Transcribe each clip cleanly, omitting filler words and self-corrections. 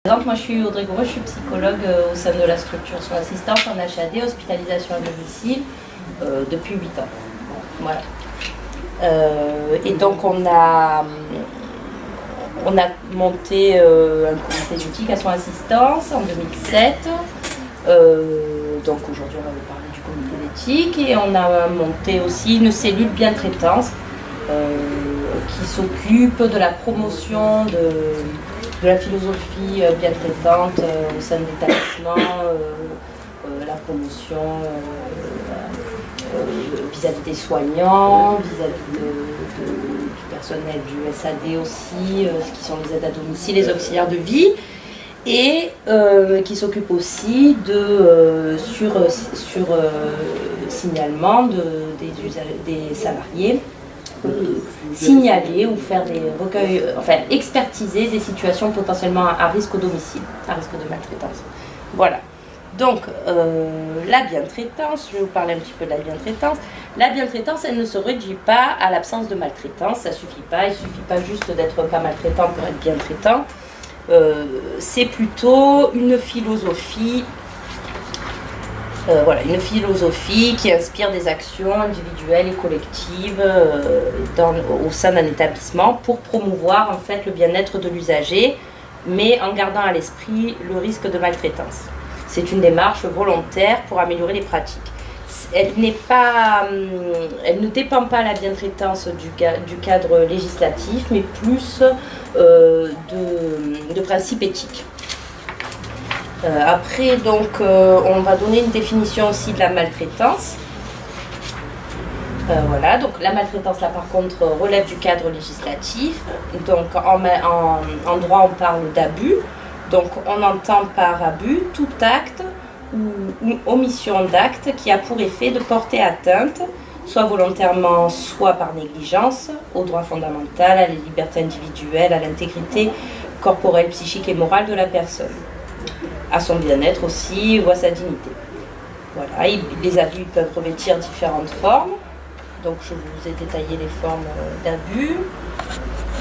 Donc, moi je suis Audrey Gouraud, je suis psychologue au sein de la structure soins assistance en HAD, hospitalisation à domicile, depuis 8 ans. Voilà. Et donc on a monté un comité d'éthique à soins assistance en 2007. Donc aujourd'hui on va vous parler du comité d'éthique, et on a monté aussi une cellule bien-traitance qui s'occupe de la promotion de la philosophie bien-traitante au sein de l'établissement, la promotion vis-à-vis des soignants, vis-à-vis du personnel du SAD aussi, qui sont les aides à domicile, les auxiliaires de vie, et qui s'occupe aussi sur signalement des salariés, signaler ou faire des recueils, enfin expertiser des situations potentiellement à risque au domicile, à risque de maltraitance. Voilà. Donc, la bien-traitance, je vais vous parler un petit peu de la bien-traitance. La bien-traitance, elle ne se réduit pas à l'absence de maltraitance, ça ne suffit pas, il ne suffit pas juste d'être pas maltraitant pour être bien-traitant. C'est plutôt une philosophie, une philosophie qui inspire des actions individuelles et collectives au sein d'un établissement pour promouvoir en fait le bien-être de l'usager, mais en gardant à l'esprit le risque de maltraitance. C'est une démarche volontaire pour améliorer les pratiques. Elle ne dépend pas, la bien-traitance, du cadre législatif, mais plus de principes éthiques. Après, donc, on va donner une définition aussi de la maltraitance. Voilà, donc la maltraitance, là par contre, relève du cadre législatif. Donc en droit, on parle d'abus. Donc on entend par abus tout acte ou omission d'acte qui a pour effet de porter atteinte, soit volontairement, soit par négligence, aux droits fondamentaux, à la liberté individuelle, à l'intégrité corporelle, psychique et morale de la personne, à son bien-être aussi ou à sa dignité. Voilà, les abus peuvent revêtir différentes formes. Donc je vous ai détaillé les formes d'abus.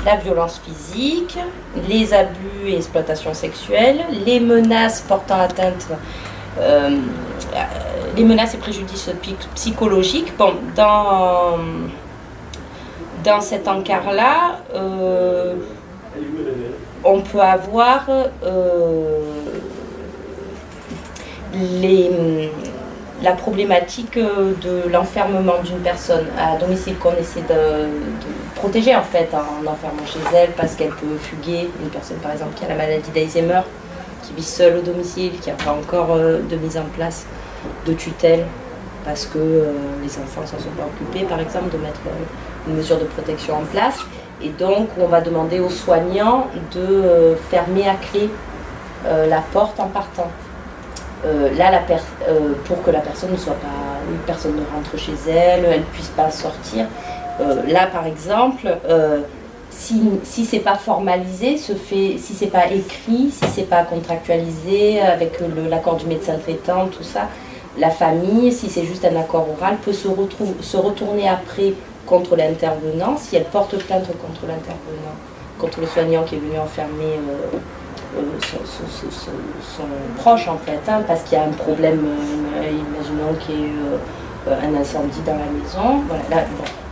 La violence physique, les abus et exploitation sexuelle, les menaces portant atteinte, les menaces et préjudices psychologiques. Bon, dans cet encart-là, on peut avoir la problématique de l'enfermement d'une personne à domicile qu'on essaie de protéger en fait en enfermant chez elle parce qu'elle peut fuguer. Une personne par exemple qui a la maladie d'Alzheimer, qui vit seule au domicile, qui n'a pas encore de mise en place de tutelle parce que les enfants ne s'en sont pas occupés par exemple, de mettre une mesure de protection en place. Et donc on va demander aux soignants de fermer à clé la porte en partant. Pour que la personne ne soit pas, personne ne rentre chez elle, elle ne puisse pas sortir. Là par exemple, si c'est pas formalisé, si c'est pas écrit, si c'est pas contractualisé avec l'accord du médecin traitant, tout ça, la famille, si c'est juste un accord oral, peut se retourner après contre l'intervenant, si elle porte plainte contre l'intervenant, contre le soignant qui est venu enfermer son proche en fait, parce qu'il y a un problème, imaginons qu'il y ait un incendie dans la maison.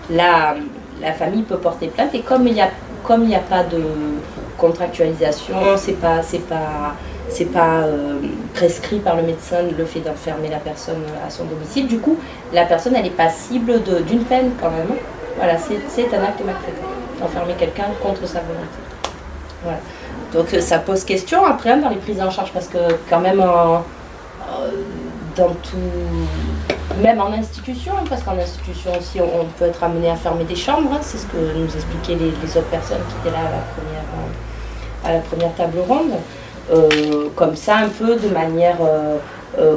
Voilà, la famille peut porter plainte, et comme il n'y a pas de contractualisation, c'est pas prescrit par le médecin le fait d'enfermer la personne à son domicile. Du coup, la personne elle est passible d'une peine quand même. Voilà, c'est un acte maltraitant, d'enfermer quelqu'un contre sa volonté. Voilà. Donc ça pose question après dans les prises en charge, parce que quand même même en institution, parce qu'en institution aussi on peut être amené à fermer des chambres, c'est ce que nous expliquaient les autres personnes qui étaient là à la première table ronde, comme ça un peu de manière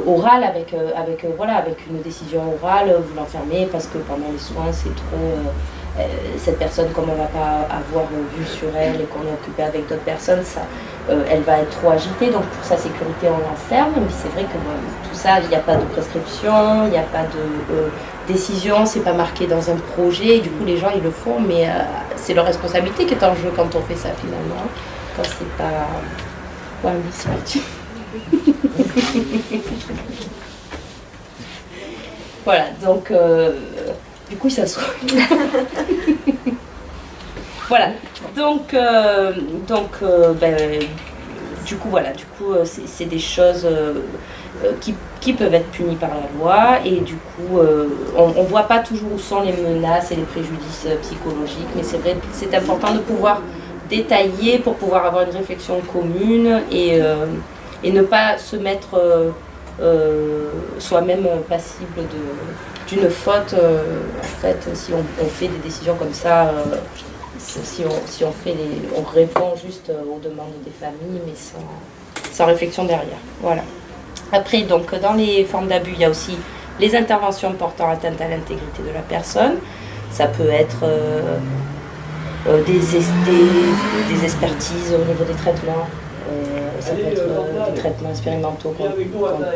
orale, avec une décision orale, vous l'enfermez parce que pendant les soins c'est trop... cette personne, comme on ne va pas avoir vue sur elle et qu'on est occupé avec d'autres personnes, elle va être trop agitée, donc pour sa sécurité on l'enferme. Mais c'est vrai que tout ça, il n'y a pas de prescription, il n'y a pas de décision, c'est pas marqué dans un projet, et du coup les gens ils le font, mais c'est leur responsabilité qui est en jeu quand on fait ça finalement, quand c'est pas Ouais, merci Mathieu. Voilà, donc du coup, ça se voilà, donc du coup, voilà, c'est des choses qui peuvent être punies par la loi, et du coup, on ne voit pas toujours où sont les menaces et les préjudices psychologiques, mais c'est vrai que c'est important de pouvoir détailler pour pouvoir avoir une réflexion commune et ne pas se mettre soi-même passible d'une faute. En fait, si on fait des décisions comme ça, si on répond juste aux demandes des familles, mais sans réflexion derrière. Voilà. Après, donc, dans les formes d'abus, il y a aussi les interventions portant atteinte à l'intégrité de la personne. Ça peut être des expertises au niveau des traitements. Ça peut être des traitements expérimentaux qu'on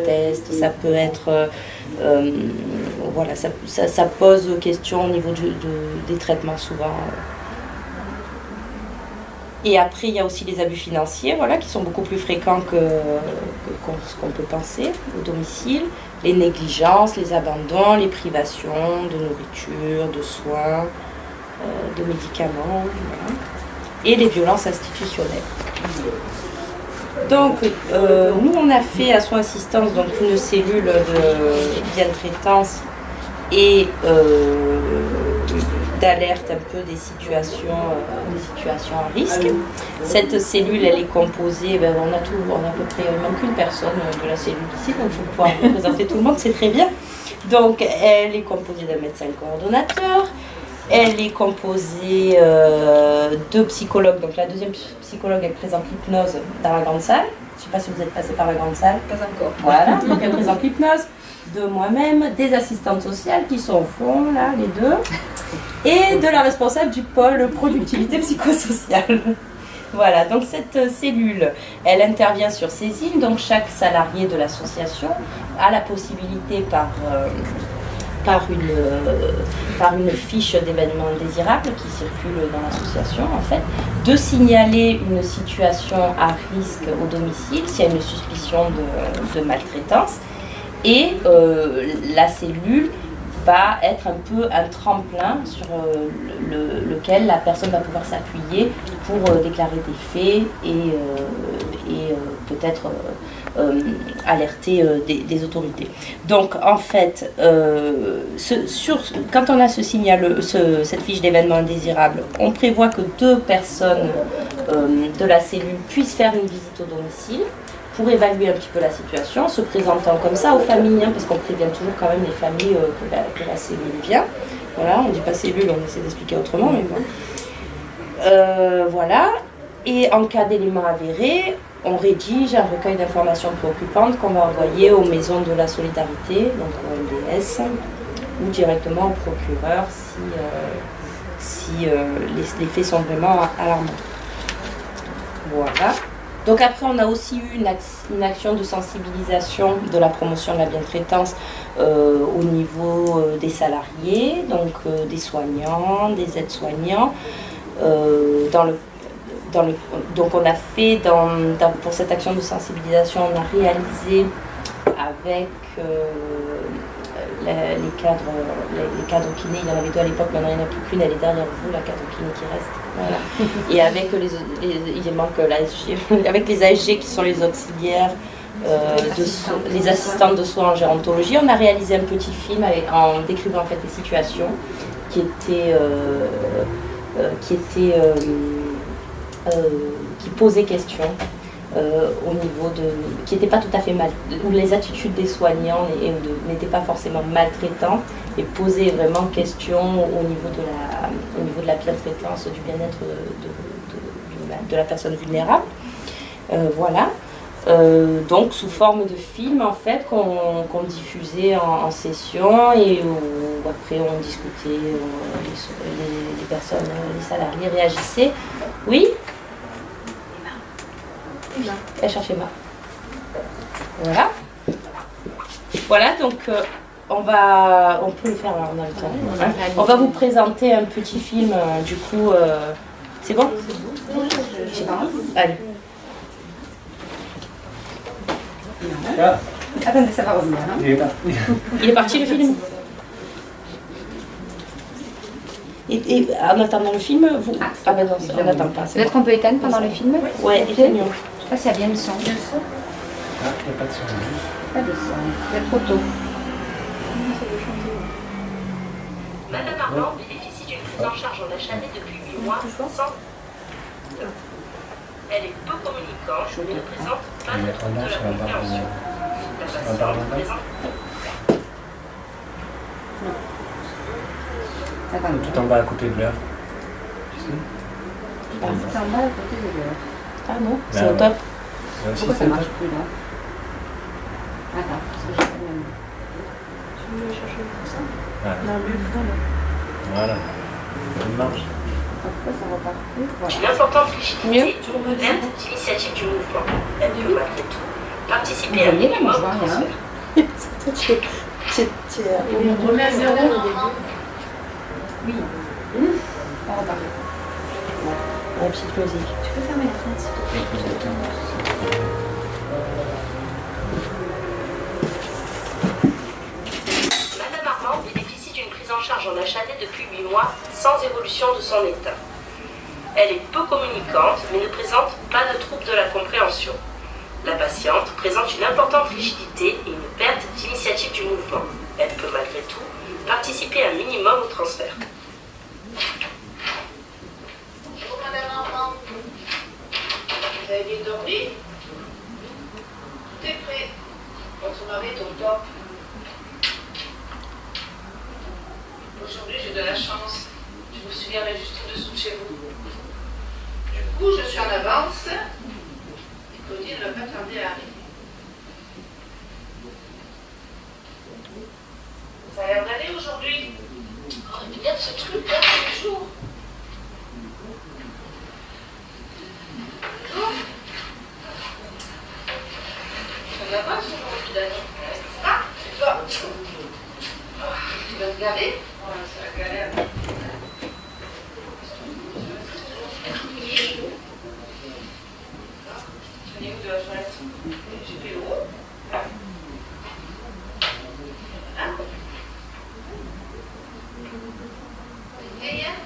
teste. Ça peut être... voilà, ça pose question au niveau des traitements souvent. Et après, il y a aussi les abus financiers, voilà, qui sont beaucoup plus fréquents que ce qu'on peut penser au domicile. Les négligences, les abandons, les privations de nourriture, de soins, de médicaments, voilà. Et les violences institutionnelles. Donc, nous, on a fait à Soins Assistance donc, une cellule de bientraitance et d'alerte un peu des situations à risque. Cette cellule, elle est composée, on a à peu près, il manque une personne de la cellule ici, donc je vais pouvoir représenter tout le monde, c'est très bien. Donc, elle est composée d'un médecin coordonnateur, elle est composée de psychologues. Donc, la deuxième psychologue, elle présente l'hypnose dans la grande salle. Je ne sais pas si vous êtes passé par la grande salle. Pas encore. Voilà, donc elle présente l'hypnose, de moi-même, des assistantes sociales qui sont au fond, là, les deux, et de la responsable du pôle productivité psychosociale. Voilà, donc cette cellule, elle intervient sur saisine, donc chaque salarié de l'association a la possibilité par une fiche d'événements indésirables qui circule dans l'association, en fait, de signaler une situation à risque au domicile s'il y a une suspicion de maltraitance. Et la cellule va être un peu un tremplin sur lequel la personne va pouvoir s'appuyer pour déclarer des faits et peut-être alerter des autorités. Donc en fait, quand on a cette fiche d'événements indésirables, on prévoit que 2 personnes de la cellule puissent faire une visite au domicile pour évaluer un petit peu la situation, se présentant comme ça aux familles, parce qu'on prévient toujours quand même les familles que la cellule vient. Voilà, on ne dit pas cellule, on essaie d'expliquer autrement, mais bon. Voilà, et en cas d'éléments avérés, on rédige un recueil d'informations préoccupantes qu'on va envoyer aux maisons de la solidarité, donc au MDS, ou directement au procureur si les faits sont vraiment alarmants. Voilà. Donc après, on a aussi eu une action de sensibilisation de la promotion de la bientraitance au niveau des salariés, donc des soignants, des aides-soignants. Donc on a fait, pour cette action de sensibilisation, on a réalisé avec les cadres kinés, il y en avait 2 à l'époque, maintenant il n'y en a plus qu'une, elle est derrière vous, la cadre kiné qui reste. Voilà. Et avec il manque l'ASG, avec les ASG qui sont les auxiliaires, les assistantes de soins en gérontologie, on a réalisé un petit film en décrivant en fait les situations qui posaient question. Au niveau qui n'étaient pas tout à fait mal, où les attitudes des soignants n'étaient pas forcément maltraitantes et posaient vraiment question au niveau de la bientraitance, du bien-être de la personne vulnérable. Voilà. Donc sous forme de film en fait qu'on diffusait en session et où après on discutait, les personnes, les salariés réagissaient. Oui. Elle cherchait moi. Voilà. Voilà, donc on peut le faire alors, on a le temps. Hein. On va vous présenter un petit film, du coup. C'est bon? Allez. Ah, Attendez, ça va revenir. Hein. il est parti. Il est parti le film. Et en attendant le film, vous... Ah ben non, on n'attend pas. Peut-être qu'on peut éteindre pendant le film. Ouais, éteignons. Je sais pas s'il y a bien le son. Ah, il n'y a pas de son. Pas de son. C'est trop tôt. Madame Armand bénéficie d'une prise en charge en HAD depuis 8 mois sans... Elle est peu communicante, mais ne présente pas de trouble de la compréhension. La patiente présente... Attendez. Tout en bas à côté de l'heure. C'est en bas à côté de l'heure. Ah non, c'est Là, au ouais. top. Là aussi, Pourquoi ça c'est marche top. plus là? Attends, parce que j'ai pas le même. Voilà. Voilà. Ça marche. Pourquoi ça repart plus? Voilà. Une importante rigidité, une perte d'initiative du mouvement. Elle peut malgré tout participer à un Vous voyez, là, moi, minimum je vois au rien. transfert. On remet à zéro au début. Oui. On repart. La petite musique. Tu peux fermer la fenêtre s'il te plaît? Madame Armand bénéficie d'une prise en charge en HAD depuis 8 mois sans évolution de son état. Elle est peu communicante mais ne présente pas de trouble de la compréhension. La patiente présente une importante rigidité et une perte d'initiative du mouvement. Elle peut malgré tout participer un minimum au transfert. Bonjour Madame Armand. Vous avez bien dormi? Tout est prêt. Votre mari est au top. Aujourd'hui, j'ai de la chance. Je me suis garée juste au-dessous de chez vous. Du coup, je suis en avance. Et Claudie ne va pas tarder à arriver. Ça a l'air d'aller aujourd'hui. Oh, regarde ce truc là, tous les jours. Ça va pas aujourd'hui, Dani. Ah, c'est toi. Ah, tu vas te garer? Ouais, c'est la galère. Venez où de la fenêtre? J'ai fait le haut. Voilà. T'es vieille, hein?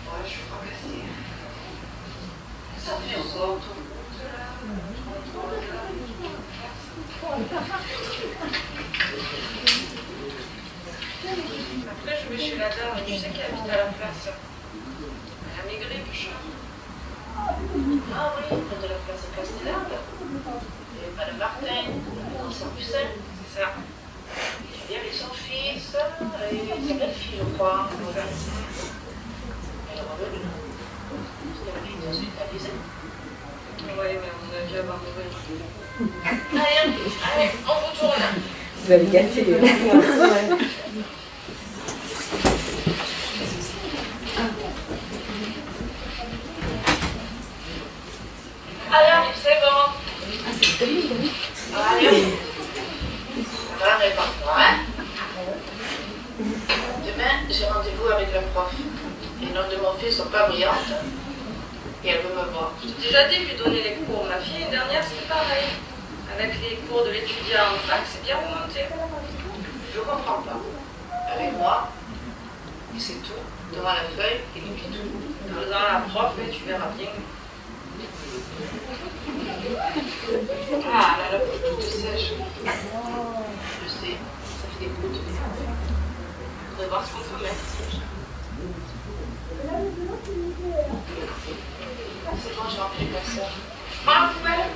Ouais, je suis fracassée. Ça fait encore, toi. Après, je vais chez la dame, tu sais qu'elle habite à la place. Elle a maigri, le chat. Ah oui, près de la place Castellane. Et Madame Martin, dans Saint-Pucel, c'est ça. Il y avait son fils et sa belle-fille, je crois. Voilà. Elle est revenue. Elle est hospitalisée. Oui, mais à mon avis, elle va mourir. Allez, on retourne. Vous avez gâté. Alors, c'est bon. Allez. Voilà, répare-toi, hein. Demain, j'ai rendez-vous avec la prof. Les notes de mon fils sont pas brillantes. Et elle veut me voir. Je t'ai déjà dit de lui donner les cours. Ma fille, l'année dernière, c'était pareil. Avec les cours de l'étudiant en fac, c'est bien remonté. Je comprends pas. Avec moi, et c'est tout. Devant la feuille, il oublie tout. Dans la prof, et tu verras bien. Ah là là, tout est sèche. Je sais, ça fait des gouttes. On va voir ce qu'on peut mettre. C'est bon, j'ai rempli comme ça. Prends la poubelle.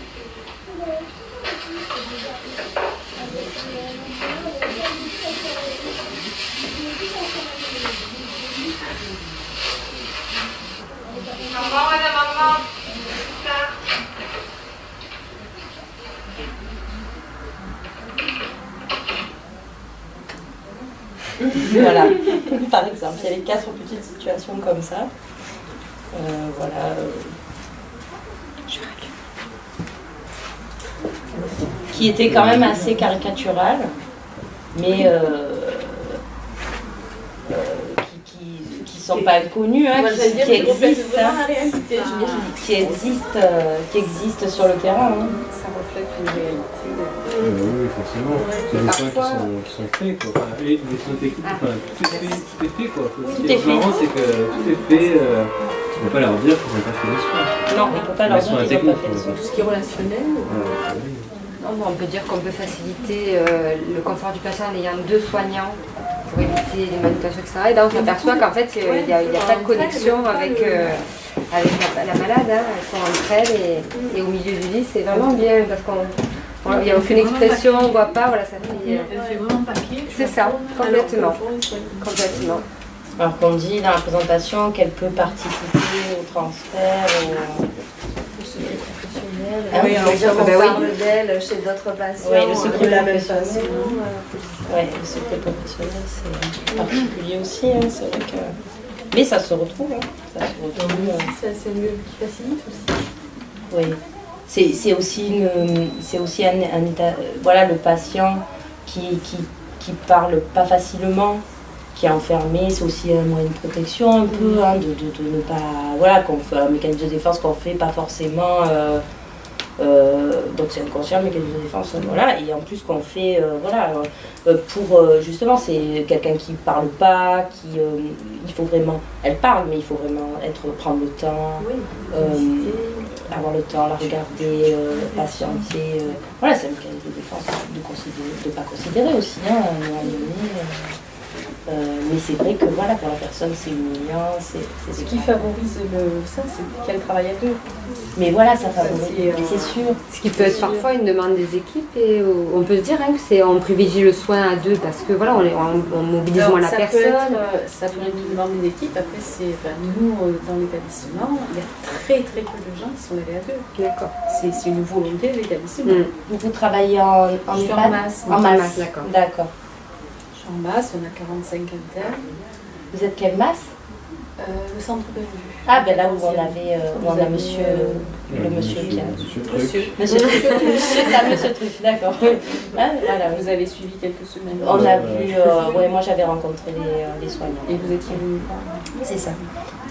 Maman, madame, maman. Voilà, par exemple, il y avait 4 petites situations comme ça. Voilà. Qui étaient quand même assez caricaturales, mais qui sont pas inconnues, hein, qui existent, qui existent sur le terrain. Hein. Ça reflète une réalité. Oui, forcément. C'est des soins Parfois- qui sont faits, quoi. Enfin, et les soins techniques, enfin, tout est fait, quoi. Ce Tout qui est est fait. marrant, c'est que tout est fait. On ne peut pas leur dire qu'ils n'ont pas fait les soins. Non, on ne peut pas leur Les dire soins qu'ils n'ont pas techniques, fait les soins. Tout ce qui est relationnel. Oui. Non, bon, on peut dire qu'on peut faciliter le confort du patient en ayant 2 soignants pour éviter les manipulations, etc. Et là, on s'aperçoit qu'en fait, il n'y a pas de connexion avec la malade. Hein. Elles sont entre elles et au milieu du lit, c'est vraiment bien parce qu'il n'y a aucune expression, on ne voit pas. Voilà, ça fait, Elle fait vraiment papier. c'est ça, complètement. Complètement. Alors qu'on dit dans la présentation qu'elle peut participer au transfert, au secret professionnel. Ah oui, on on parle d'elle chez d'autres patients. Oui, le secret de la même professionnel. façon. Oui, le secret professionnel, c'est particulier aussi. Hein, c'est vrai que... Mais ça se retrouve. Hein, ça se retrouve. C'est mieux qui facilite aussi. Oui. C'est aussi un état. Voilà, le patient qui parle pas facilement, qui est enfermé, c'est aussi un moyen de protection un peu, hein, de ne pas. Voilà, qu'on fait un mécanisme de défense qu'on fait pas forcément. Donc c'est inconscient, mécanisme de défense, voilà, et en plus qu'on fait, voilà, pour justement, c'est quelqu'un qui parle pas, il faut vraiment, elle parle, mais il faut vraiment prendre le temps, avoir le temps, la regarder, patienter, voilà, c'est un mécanisme de défense, de pas considérer aussi, hein, à un moment donné. Mais c'est vrai que voilà, pour la personne, c'est humiliant, c'est Ce qui favorise ça, c'est qu'elle travaille à 2. Mais voilà, ça favorise, c'est, mais c'est sûr. Ce qui peut être parfois une demande des équipes et on peut se dire hein, que on privilégie le soin à 2 parce que voilà, on mobilise moins la personne. Ça peut être une demande des équipes. Après, nous, dans l'établissement, il y a très très peu de gens qui sont allés à 2. D'accord. C'est une volonté de l'établissement. Vous travaillez en Je suis en EHPAD? masse. En masse, d'accord. D'accord. Je suis en masse, on a 45 internes. Vous êtes quelle masse? Le centre de vue. Ah, ben là où on avait, où on a monsieur, le monsieur qui a... Monsieur Truc. Monsieur Truc. C'est ça, monsieur Truc, d'accord. Ah, voilà, Vous avez suivi quelques semaines. on a vu, ouais, moi j'avais rencontré les soignants. Et vous étiez venu. C'est ça,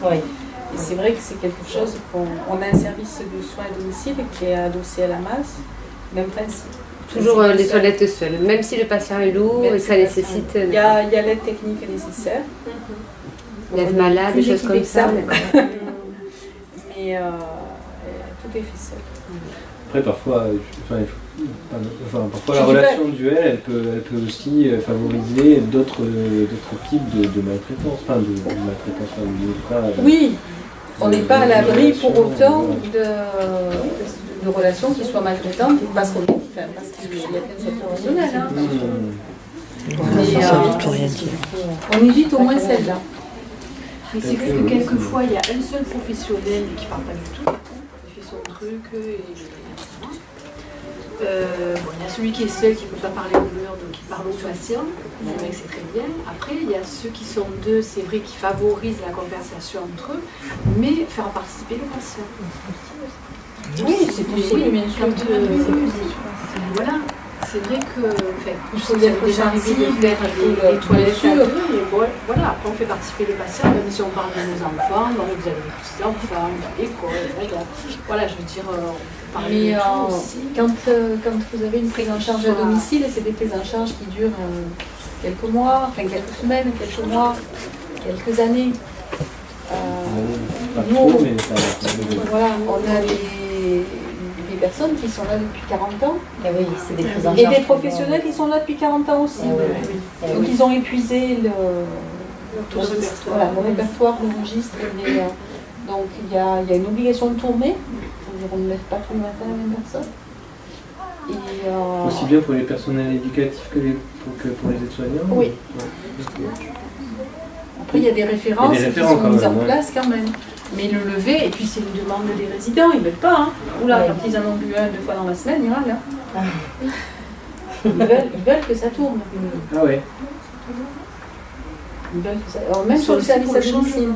oui. Et c'est vrai que c'est quelque chose on a un service de soins à domicile qui est adossé à la masse, même principe. Toujours les toilettes seules, même si le patient est lourd et que ça nécessite. Il y a l'aide technique nécessaire. Lève malade, des choses comme ça. Mais tout est fait seul. Après, parfois, parfois la relation duel, elle peut aussi favoriser d'autres types de maltraitance, enfin de maltraitance. Oui, on n'est pas à l'abri pour autant de relations qui soient maltraitantes parce qu'il y a plein de professionnels. Hein. On évite au moins celle-là. Mais c'est vrai que quelquefois, il y a un seul professionnel qui ne parle pas du tout. Il fait son truc. Il y a celui qui est seul, qui ne peut pas parler au beurre, donc il parle au patient. C'est vrai que c'est très bien. Après, il y a ceux qui sont 2, c'est vrai, qui favorisent la conversation entre eux, mais faire participer le patient. Oui, c'est possible, bien sûr. Voilà. C'est vrai que il faut être déjà arrivé de faire des toilettes à 2, mais voilà, après on fait participer le patient, même si on parle de nos enfants, donc vous avez des petits-enfants, voilà, je veux dire, on peut parler de tout aussi. Quand vous avez une prise en charge à domicile, c'est des prises en charge qui durent quelques mois, enfin quelques semaines, quelques mois, quelques années. Pas trop, mais ça voilà, on a des personnes qui sont là depuis 40 ans. Et oui, c'est des prises en Et charge des professionnels qui sont là depuis 40 ans aussi. Donc ils ont épuisé le répertoire, le registre. Donc il y a une obligation de tourner. C'est-à-dire on ne lève pas tous les matins la même personne. aussi bien pour les personnels éducatifs que pour les aides-soignants. Oui. Après il y a des références qui sont mises en place quand même. Mais le lever, et puis c'est une demande des résidents, ils ne veulent pas. Hein. Oula, quand ils en ont bu 1-2 fois dans la semaine, ils râlent. Hein. Ils veulent que ça tourne. Ah ouais. Ils veulent que ça... Alors, même sur le service à domicile.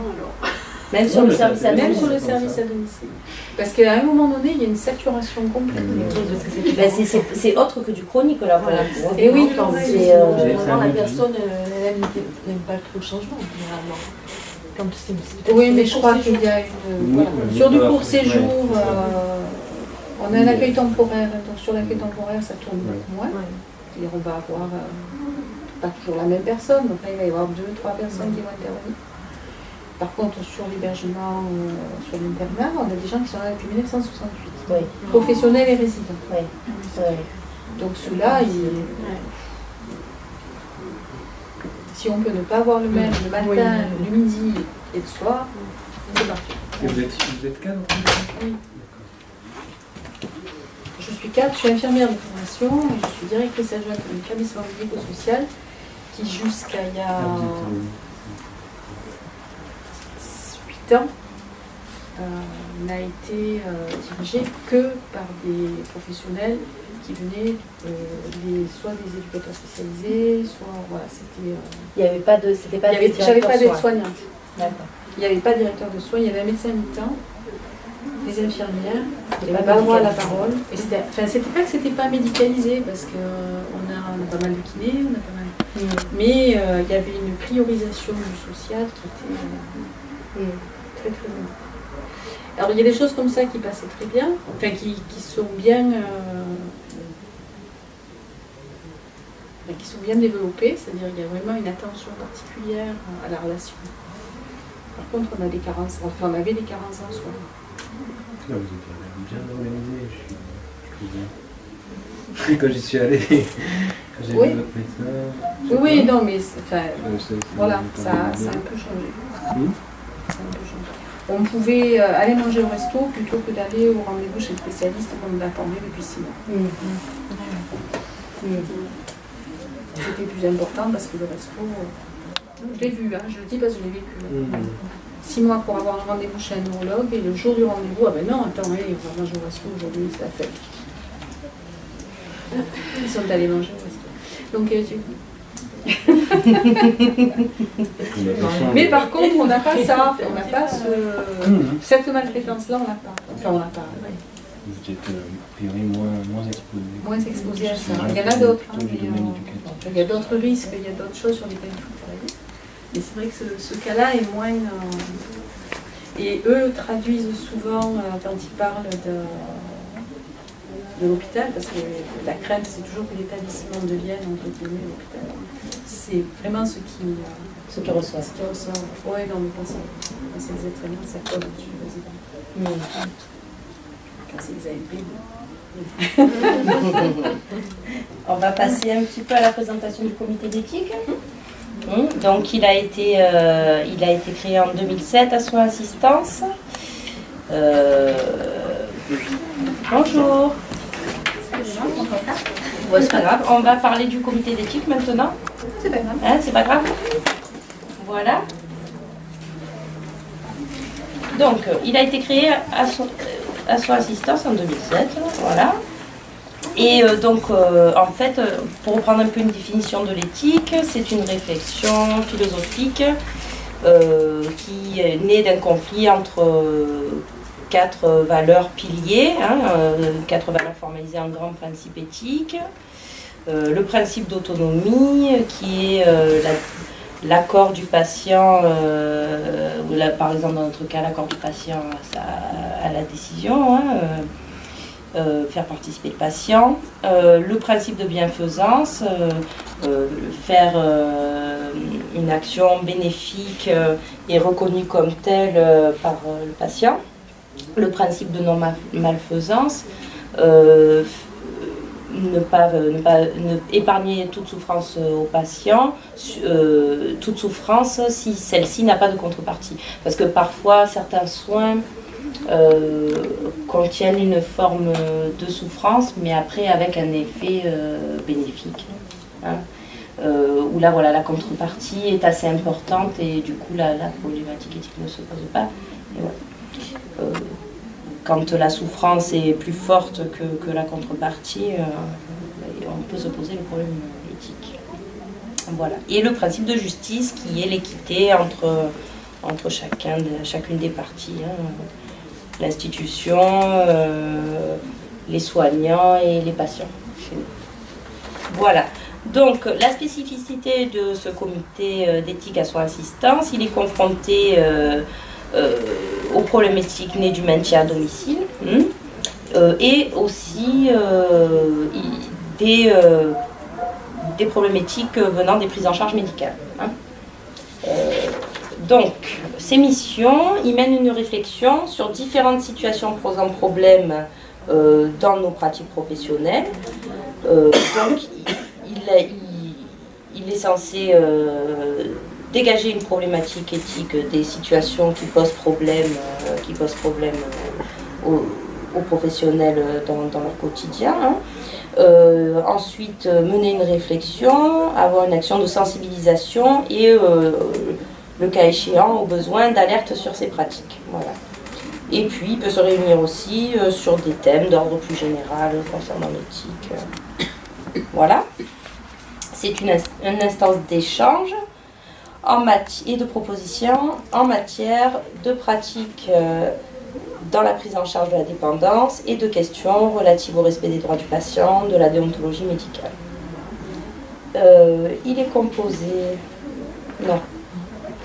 Même sur le service à Même domicile. sur le service à domicile. Parce qu'à un moment donné, il y a une saturation complète. Ben, c'est autre que du chronique là. Voilà. Et oui, quand c'est, généralement, la personne n'aime pas trop le changement, généralement. Oui, mais je crois qu'il y a une... Oui, sur du voilà. court séjour, On a un accueil temporaire, donc sur l'accueil temporaire, ça tourne beaucoup moins. C'est-à-dire on va avoir pas toujours la même personne, donc là il va y avoir 2, 3 personnes qui vont intervenir. Par contre, sur l'hébergement, sur l'internat, on a des gens qui sont là depuis 1968, professionnels et résidents. Donc ceux-là, si on peut ne pas voir le même le matin, le midi et le soir, c'est parfait. Et vous êtes cadre? Oui. Je suis cadre, je suis infirmière de formation, et je suis directrice adjointe d'un établissement médico-social qui jusqu'à il y a 8 ans n'a été dirigé que par des professionnels qui venaient soit des éducateurs spécialisés, soit voilà, c'était. Il n'y avait pas de, c'était pas. J'avais pas d'aide-soignante. D'accord. Il n'y avait pas de directeur de soins, il y avait un médecin mi-temps, des infirmières, il n'avait pas le droit à la parole. Et c'était pas que c'était pas médicalisé, parce qu'on a pas mal de kinés, on a pas mal. Mais il y avait une priorisation du social qui était très très bonne. Alors il y a des choses comme ça qui passaient très bien, enfin qui sont bien. Qui sont bien développées, c'est-à-dire qu'il y a vraiment une attention particulière à la relation. Par contre, on a des carences, enfin on avait des carences en soi. Là, vous êtes bien organisé, je trouve bien. Quand j'y suis allé, quand j'ai vu votre médecin. Oui, non, mais voilà, ça a un peu changé. Ça a un peu changé. On pouvait aller manger au resto plutôt que d'aller au rendez-vous chez le spécialiste qu'on attendait depuis 6 mois. C'était plus important parce que le resto, je l'ai vu, je le dis parce que je l'ai vécu. 6 mois pour avoir un rendez-vous chez un neurologue et le jour du rendez-vous, ah ben non, attends, on va manger au resto aujourd'hui, c'est la fête. Ils sont allés manger au resto. Donc, mais par contre, on n'a pas ça, on n'a pas cette maltraitance-là, on n'a pas. Enfin, on n'a pas. Vous êtes a priori moins exposé. Moins exposé à ça. Il y en a d'autres. Il y a d'autres risques, il y a d'autres choses sur lesquelles il faut travailler. Mais c'est vrai que ce cas-là est moins. Et eux traduisent souvent quand ils parlent de l'hôpital, parce que la crainte, c'est toujours que l'établissement devienne entre guillemets l'hôpital. C'est vraiment ce qui ressort. Oui, non, mais quand c'est des êtres humains, ça colle au-dessus du résident. Quand c'est des ALP. On va passer un petit peu à la présentation du comité d'éthique. Donc il a été créé en 2007 à Soins Assistance. Bonjour. Ouais, c'est pas grave. On va parler du comité d'éthique maintenant. C'est pas grave. C'est pas grave. Voilà. Donc il a été créé à Soins Assistance en 2007. Voilà. Et en fait, pour reprendre un peu une définition de l'éthique, c'est une réflexion philosophique qui est née d'un conflit entre 4 valeurs piliers, 4 valeurs formalisées en grands principes éthiques. Le principe d'autonomie, qui est l'accord du patient, par exemple dans notre cas, l'accord du patient à la décision, faire participer le patient, le principe de bienfaisance, faire une action bénéfique et reconnue comme telle par le patient, le principe de non-malfaisance, ne épargner toute souffrance au patient, toute souffrance si celle-ci n'a pas de contrepartie. Parce que parfois, certains soins contiennent une forme de souffrance, mais après avec un effet bénéfique. Où là, voilà, la contrepartie est assez importante et du coup, la problématique éthique ne se pose pas. Et voilà. Quand la souffrance est plus forte que la contrepartie, on peut se poser le problème éthique. Voilà. Et le principe de justice qui est l'équité entre chacune des parties, l'institution, les soignants et les patients. Voilà. Donc la spécificité de ce comité d'éthique à Soins Assistance, il est confronté aux problématiques nées du maintien à domicile et aussi des problèmes éthiques venant des prises en charge médicales. Hein. Donc, ces missions, ils mènent une réflexion sur différentes situations posant problème dans nos pratiques professionnelles. Donc, il est censé dégager une problématique éthique des situations qui posent problème, aux professionnels dans leur quotidien. Hein. Ensuite, mener une réflexion, avoir une action de sensibilisation et, le cas échéant, au besoin d'alerte sur ces pratiques. Voilà. Et puis, il peut se réunir aussi sur des thèmes d'ordre plus général concernant l'éthique. Voilà. C'est une instance d'échange et de propositions en matière de pratiques dans la prise en charge de la dépendance et de questions relatives au respect des droits du patient, de la déontologie médicale. Il est composé... Non.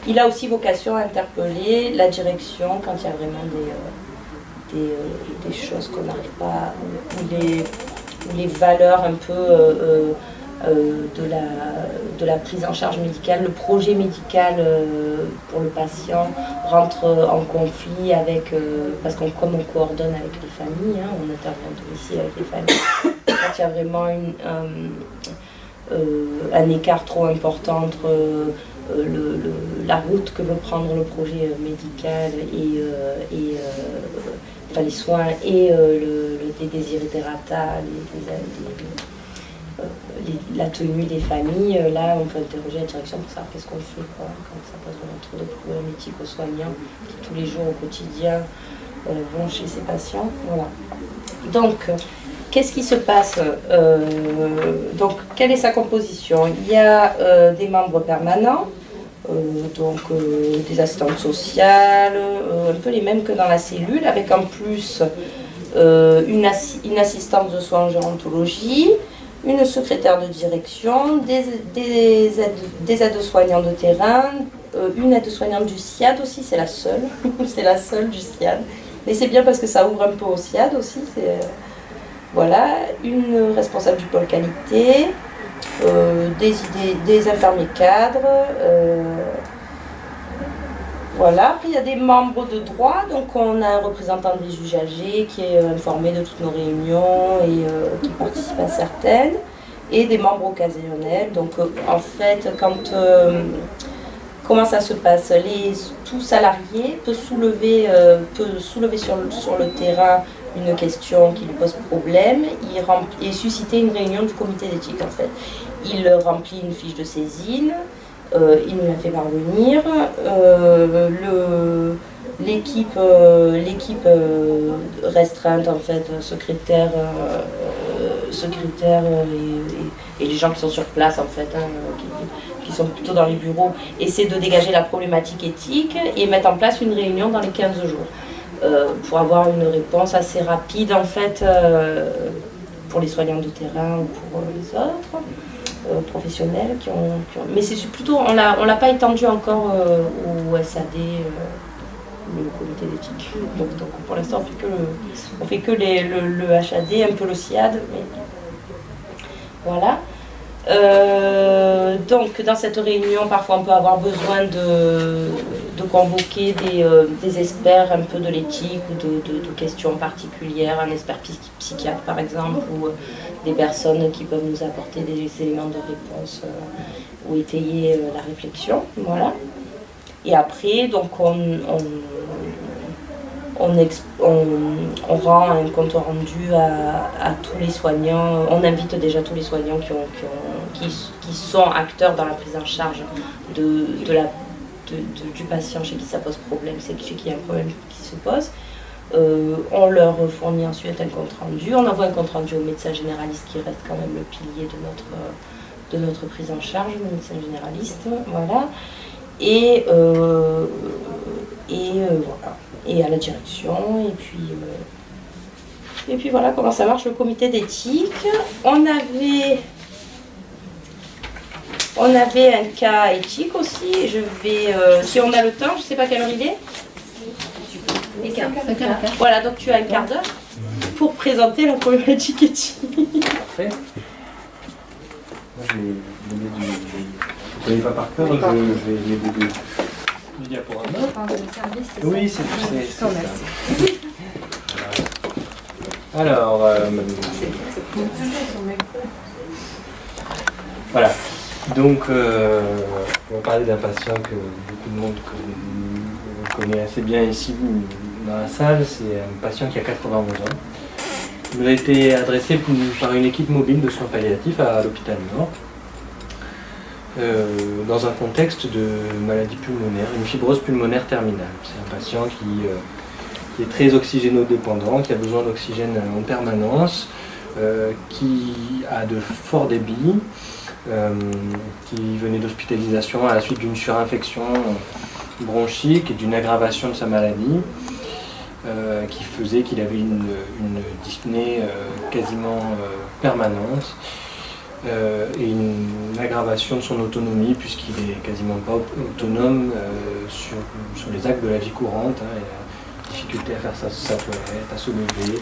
Il a aussi vocation à interpeller la direction quand il y a vraiment des choses qu'on n'arrive pas... ou les valeurs un peu... de la prise en charge médicale, le projet médical pour le patient rentre en conflit avec, parce comme on coordonne avec les familles, hein, on intervient ici avec les familles, quand il y a vraiment un écart trop important entre la route que veut prendre le projet médical enfin, les soins et les désirata, la tenue des familles, là on peut interroger la direction pour savoir qu'est-ce qu'on fait quand ça pose vraiment trop de problèmes éthiques aux soignants qui tous les jours au quotidien vont chez ces patients. Voilà. Donc, qu'est-ce qui se passe donc, quelle est sa composition? Il y a des membres permanents, donc des assistantes sociales, un peu les mêmes que dans la cellule, avec en plus une assistante de soins en gérontologie, une secrétaire de direction, des aides-soignants de terrain, une aide-soignante du SIAD aussi, c'est la seule, c'est la seule du SIAD. Mais c'est bien parce que ça ouvre un peu au SIAD aussi. Voilà, une responsable du pôle qualité, des infirmiers cadres. Voilà, après il y a des membres de droit, donc on a un représentant des usagers qui est informé de toutes nos réunions et qui participe à certaines, et des membres occasionnels. Donc en fait, comment ça se passe? Tout salarié peut soulever sur le terrain une question qui lui pose problème et susciter une réunion du comité d'éthique en fait. Il remplit une fiche de saisine. Il nous l'a fait parvenir. L'équipe restreinte, en fait, secrétaire et les gens qui sont sur place, en fait, hein, qui sont plutôt dans les bureaux, essaient de dégager la problématique éthique et mettre en place une réunion dans les 15 jours pour avoir une réponse assez rapide, en fait, pour les soignants de terrain ou pour les autres. Professionnels mais c'est plutôt on l'a pas étendu encore au SAD, le comité d'éthique. Donc pour l'instant on fait que le HAD, un peu le SIAD, mais voilà. Donc dans cette réunion, parfois on peut avoir besoin de convoquer des experts un peu de l'éthique ou de questions particulières, un expert psychiatre par exemple, ou des personnes qui peuvent nous apporter des éléments de réponse ou étayer la réflexion. Voilà. Et après, donc on rend un compte rendu à tous les soignants. On invite déjà tous les soignants qui sont acteurs dans la prise en charge du patient chez qui ça pose problème, c'est chez qui il y a un problème qui se pose. On leur fournit ensuite un compte rendu. On envoie un compte rendu au médecin généraliste qui reste quand même le pilier de notre prise en charge, le médecin généraliste. Voilà. Et voilà. Et à la direction, et puis voilà comment ça marche le comité d'éthique. On avait un cas éthique aussi. Si on a le temps, je ne sais pas quelle heure il est. Voilà, donc tu as un quart d'heure. pour présenter la problématique éthique. Parfait. Moi, je ne connais pas par cœur, je vais l'aider du diaporama. Oui, c'est ça. Alors, voilà. Donc, on va parler d'un patient que beaucoup de monde connaît assez bien ici dans la salle. C'est un patient qui a 91 ans. Il nous a été adressé par une équipe mobile de soins palliatifs à l'hôpital Nord, dans un contexte de maladie pulmonaire, une fibrose pulmonaire terminale. C'est un patient qui est très oxygénodépendant, qui a besoin d'oxygène en permanence, qui a de forts débits, qui venait d'hospitalisation à la suite d'une surinfection bronchique et d'une aggravation de sa maladie, qui faisait qu'il avait une dyspnée quasiment permanente et une aggravation de son autonomie puisqu'il est quasiment pas autonome sur les actes de la vie courante, hein, et la difficulté à faire sa toilette, à se lever,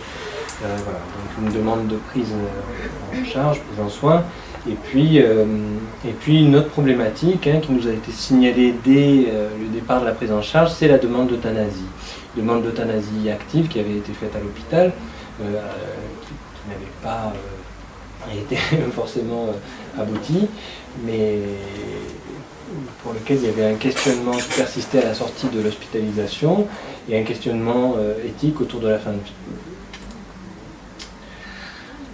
voilà. Donc une demande de prise en charge, prise en soin. Et puis une autre problématique, hein, qui nous a été signalée dès le départ de la prise en charge, c'est la demande d'euthanasie. Demande d'euthanasie active qui avait été faite à l'hôpital, qui n'avait pas été forcément aboutie, mais pour lequel il y avait un questionnement qui persistait à la sortie de l'hospitalisation et un questionnement éthique autour de la fin de vie.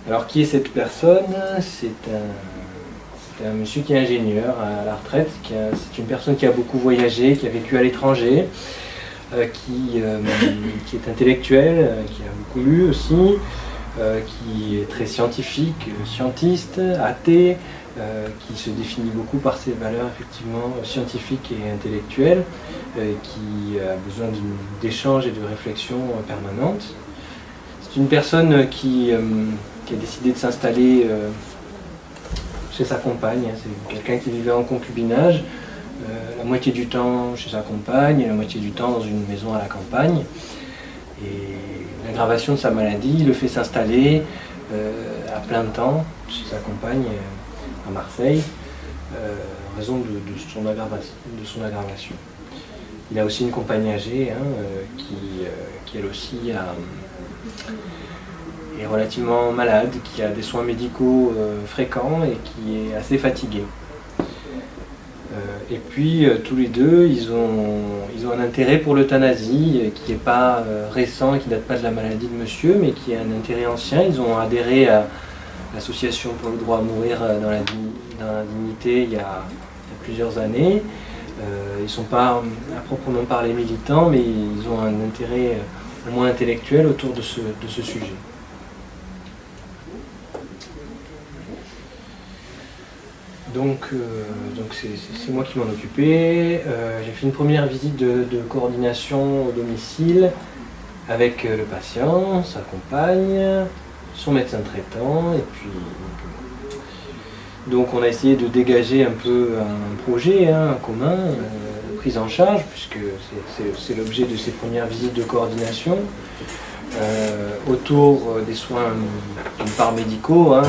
Alors qui est cette personne? C'est un monsieur qui est ingénieur à la retraite, c'est une personne qui a beaucoup voyagé, qui a vécu à l'étranger, qui est intellectuel, qui a beaucoup lu aussi, qui est très scientifique, scientiste, athée, qui se définit beaucoup par ses valeurs effectivement scientifiques et intellectuelles, qui a besoin d'échanges et de réflexion permanentes. C'est une personne qui a décidé de s'installer chez sa compagne. C'est quelqu'un qui vivait en concubinage, la moitié du temps chez sa compagne et la moitié du temps dans une maison à la campagne. Et l'aggravation de sa maladie le fait s'installer à plein temps chez sa compagne à Marseille, en raison de son aggravation. Il a aussi une compagne âgée, hein, qui elle aussi est relativement malade, qui a des soins médicaux fréquents et qui est assez fatiguée. Et puis tous les deux, ils ont un intérêt pour l'euthanasie qui n'est pas récent et qui ne date pas de la maladie de monsieur, mais qui est un intérêt ancien. Ils ont adhéré à l'association pour le droit à mourir dans la dignité il y a plusieurs années. Ils ne sont pas à proprement parler militants, mais ils ont un intérêt au moins intellectuel autour de ce sujet. Donc c'est moi qui m'en occupais. J'ai fait une première visite de coordination au domicile avec le patient, sa compagne, son médecin traitant, et puis donc on a essayé de dégager un peu un projet, hein, commun, prise en charge, puisque c'est l'objet de ces premières visites de coordination, autour des soins d'une part médicaux, hein,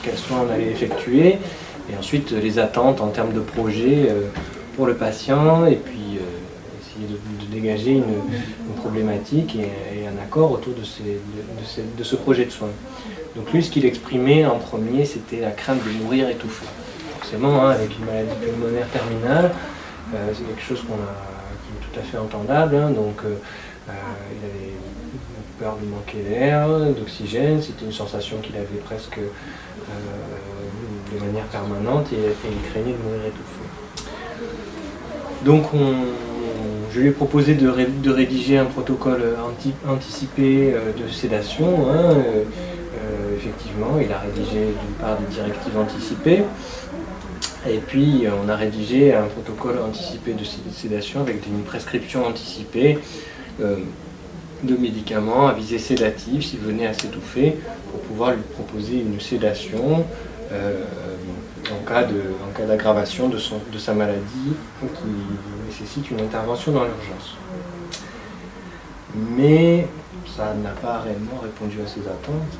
quels soins on allait effectuer, et ensuite les attentes en termes de projet pour le patient, et puis essayer de dégager une problématique et un accord autour de ce projet de soins. Donc lui, ce qu'il exprimait en premier, c'était la crainte de mourir étouffé. Forcément, hein, avec une maladie pulmonaire terminale, c'est quelque chose qui est tout à fait entendable, hein, donc il avait peur de manquer d'air, d'oxygène, c'était une sensation qu'il avait presque de manière permanente, et il craignait de mourir étouffé. Donc je lui ai proposé de rédiger un protocole anticipé de sédation, hein, effectivement, il a rédigé d'une part des directives anticipées, et puis on a rédigé un protocole anticipé de sédation avec une prescription anticipée de médicaments à visée sédative s'il venait à s'étouffer, pour pouvoir lui proposer une sédation en cas d'aggravation de sa maladie qui nécessite une intervention dans l'urgence. mais ça n'a pas réellement répondu à ses attentes.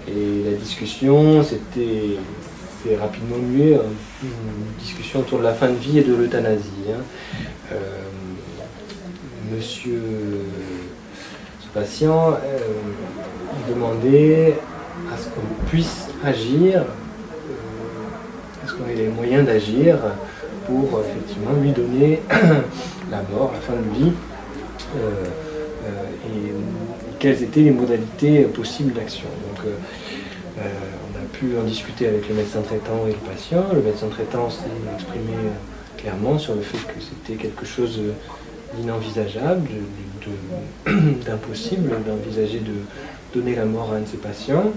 Et la discussion s'est rapidement muée en une discussion autour de la fin de vie et de l'euthanasie. Monsieur, ce patient, demandait à ce qu'on puisse agir, à ce qu'on ait les moyens d'agir pour effectivement lui donner la mort, la fin de vie, et quelles étaient les modalités possibles d'action. Donc on a pu en discuter avec le médecin traitant et le patient. Le médecin traitant s'est exprimé clairement sur le fait que c'était quelque chose d'inenvisageable, d'impossible d'envisager de donner la mort à un de ses patients.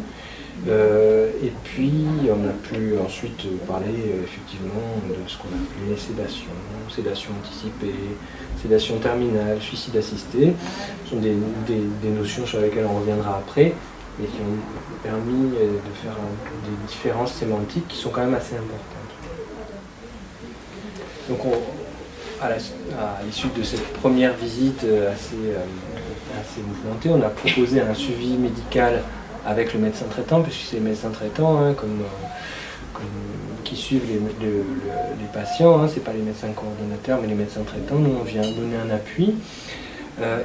Et puis on a pu ensuite parler effectivement de ce qu'on appelait sédation anticipée, sédation terminale, suicide assisté. Ce sont des notions sur lesquelles on reviendra après, mais qui ont permis de faire des différences sémantiques qui sont quand même assez importantes. Donc à l'issue de cette première visite assez mouvementée, on a proposé un suivi médical avec le médecin traitant, puisque c'est les médecins traitants qui suivent les patients, c'est pas les médecins coordonnateurs, mais les médecins traitants. Nous, on vient donner un appui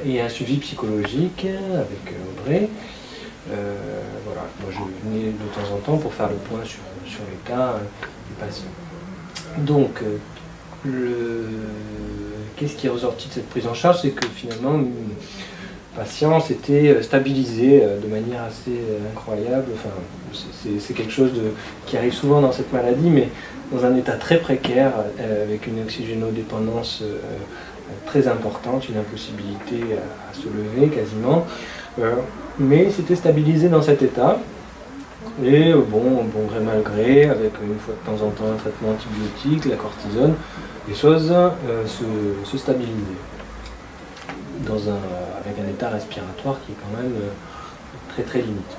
et un suivi psychologique avec Audrey. Voilà. Moi, je venais de temps en temps pour faire le point sur l'état du patient. Donc, qu'est-ce qui est ressorti de cette prise en charge, c'est que finalement, le patient s'était stabilisé de manière assez incroyable. Enfin, c'est quelque chose qui arrive souvent dans cette maladie, mais dans un état très précaire, avec une oxygénodépendance très importante, une impossibilité à se lever quasiment. Mais il s'était stabilisé dans cet état. Et bon gré mal gré, avec une fois de temps en temps un traitement antibiotique, la cortisone, les choses se stabilisaient avec un état respiratoire qui est quand même très très limité.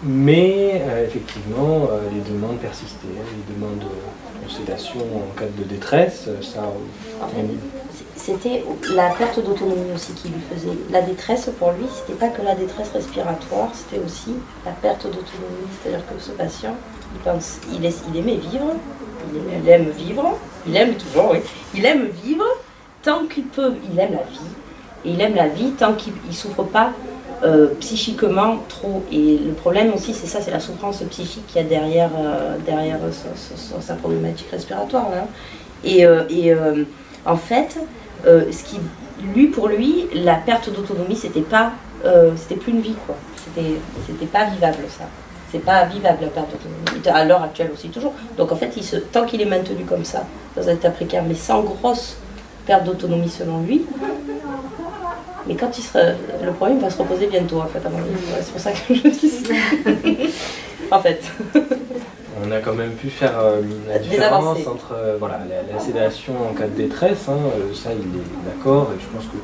Mais effectivement, les demandes persistaient, les demandes de sédation en cas de détresse, ça... C'était la perte d'autonomie aussi qui lui faisait. La détresse pour lui, c'était pas que la détresse respiratoire, c'était aussi la perte d'autonomie. C'est-à-dire que ce patient, il aimait vivre, il aime vivre, il aime toujours, oui. Il aime vivre tant qu'il peut, il aime la vie. Et il aime la vie tant qu'il ne souffre pas psychiquement trop. Et le problème aussi, c'est ça, c'est la souffrance psychique qu'il y a derrière sa problématique respiratoire. Là. Et en fait, pour lui, la perte d'autonomie, c'était plus une vie, quoi. C'était pas vivable, ça. C'est pas vivable, la perte d'autonomie. À l'heure actuelle aussi, toujours. Donc en fait, tant qu'il est maintenu comme ça, dans un état précaire, mais sans grosse perte d'autonomie selon lui, mais quand le problème va se reposer bientôt, en fait, à mon avis. Ouais, c'est pour ça que je dis ça. En fait. On a quand même pu faire la différence entre la sédation en cas de détresse, ça il est d'accord, et je pense qu'il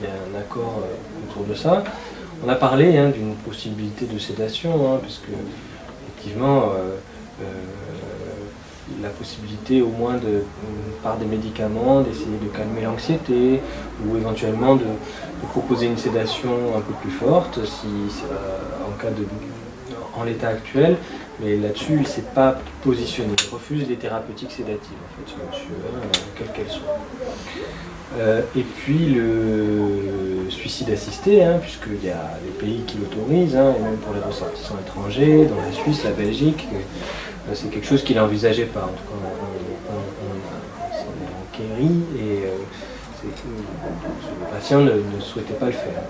y a un accord autour de ça. On a parlé d'une possibilité de sédation, puisque effectivement la possibilité au moins par des médicaments d'essayer de calmer l'anxiété, ou éventuellement de proposer une sédation un peu plus forte en l'état actuel. Mais là-dessus, il ne s'est pas positionné. Il refuse les thérapeutiques sédatives, en fait, ce monsieur, quelles qu'elles soient. Et puis le suicide assisté, puisqu'il y a des pays qui l'autorisent, et même pour les ressortissants étrangers, dans la Suisse, la Belgique, c'est quelque chose qu'il n'envisageait pas. En tout cas, on s'en est enquéri et le patient ne souhaitait pas le faire.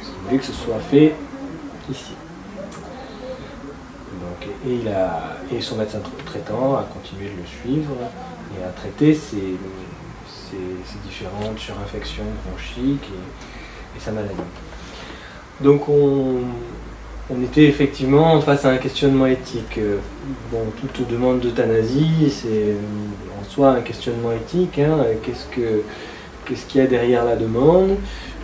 Il voulait que ce soit fait ici. Et son médecin traitant a continué de le suivre et a traité ses différentes surinfections bronchiques et sa maladie. Donc on était effectivement face à un questionnement éthique. Toute demande d'euthanasie, c'est en soi un questionnement éthique. Qu'est-ce qu'il y a derrière la demande?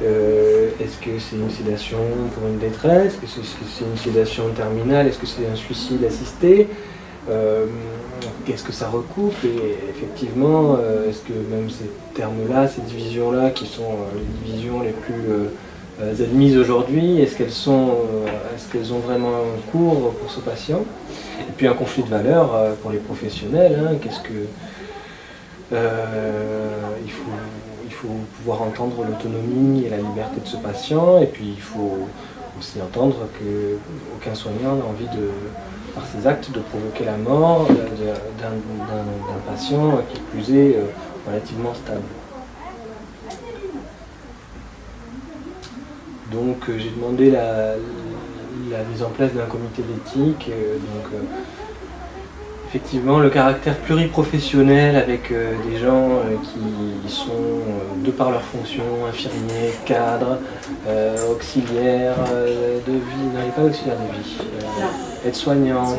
Est-ce que c'est une sédation pour une détresse? Est-ce que c'est une sédation terminale? Est-ce que c'est un suicide assisté? qu'est-ce que ça recoupe, et effectivement, est-ce que même ces termes-là, ces divisions-là, qui sont les divisions les plus admises aujourd'hui, est-ce qu'elles ont vraiment un cours pour ce patient? Et puis un conflit de valeurs pour les professionnels, hein, qu'est-ce que il faut pouvoir entendre l'autonomie et la liberté de ce patient, et puis il faut aussi entendre qu'aucun soignant n'a envie par ses actes de provoquer la mort d'un patient qui plus est relativement stable. Donc j'ai demandé la mise en place d'un comité d'éthique. Effectivement, le caractère pluriprofessionnel avec des gens qui sont, de par leur fonction, infirmiers, cadres, auxiliaires de vie, non, pas auxiliaires de vie, aides-soignants,